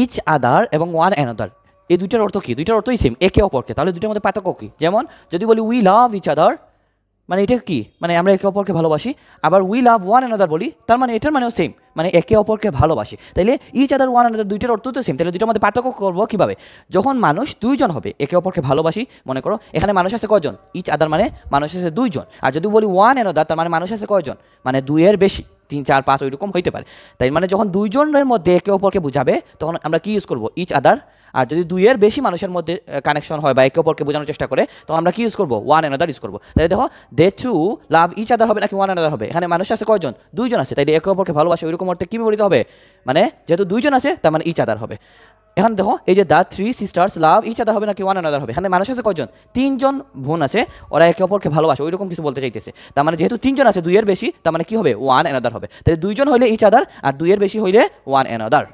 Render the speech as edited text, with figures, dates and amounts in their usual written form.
Each other এবং one another, এই দুইটার অর্থ কি? দুইটার অর্থই সেম, একে অপরকে। তাহলে দুইটার মধ্যে পার্থক্য কি? যেমন যদি বলি উই লাভ ইচ আদার, মানে এটা কি? মানে আমরা একে অপরকে ভালোবাসি। আবার উই লাভ ওয়ান অ্যানাদার বলি, তার মানে এটার মানেও সেম, মানে একে অপরকে ভালোবাসি। তাইলে ইচ আদার ওয়ান অ্যানাদার দুইটার অর্থ তো সেম। তাহলে দুইটার মধ্যে পার্থক্য করবো কীভাবে? যখন মানুষ দুইজন হবে, একে অপরকে ভালোবাসি, মনে করো এখানে মানুষ আছে কয়জন? ইচ আদার মানে মানুষ আছে দুইজন। আর যদি বলি ওয়ান অ্যানাদার, তার মানে মানুষ আছে কয়জন? মানে দুইয়ের বেশি, 3 4 5 ওইরকম হইতে পারে। তাই মানে যখন দুইজনের মধ্যে একে অপরকে বুঝাবে তখন আমরা কি ইউজ করবো? Each other. আর যদি দুইয়ের বেশি মানুষের মধ্যে কানেকশন হয় বা একে অপরকে বোঝানোর চেষ্টা করে, তখন আমরা কি ইউজ করবো? ওয়ান অ্যানাদার ইউজ করবো। তাই দেখো দে টু লাভ ইচ আদার হবে নাকি ওয়ান অ্যানাদার হবে? এখানে মানুষ আছে কয়জন? দুইজন আছে। তাই একে অপরকে ভালোবাসে ওইরকম অর্থে কী ব্যবহৃত হবে? মানে যেহেতু দুইজন আছে তার মানে ইচ আদার হবে। এখন দেখো এই যে the three sisters love each other হবে নাকি ওয়ান অ্যানাদার হবে? এখানে মানুষ আছে কয়জন? 3 জন বোন আছে, ওরা একে অপরকে ভালোবাসে ওইরকম কিছু বলতে চাইতেছে। তার মানে যেহেতু 3 জন আছে, দুইয়ের বেশি, তার মানে কি হবে? ওয়ান অ্যানাদার হবে। তাহলে 2 জন হইলে ইচ আদার আর 2 এর বেশি হইলে ওয়ান অ্যানাদার।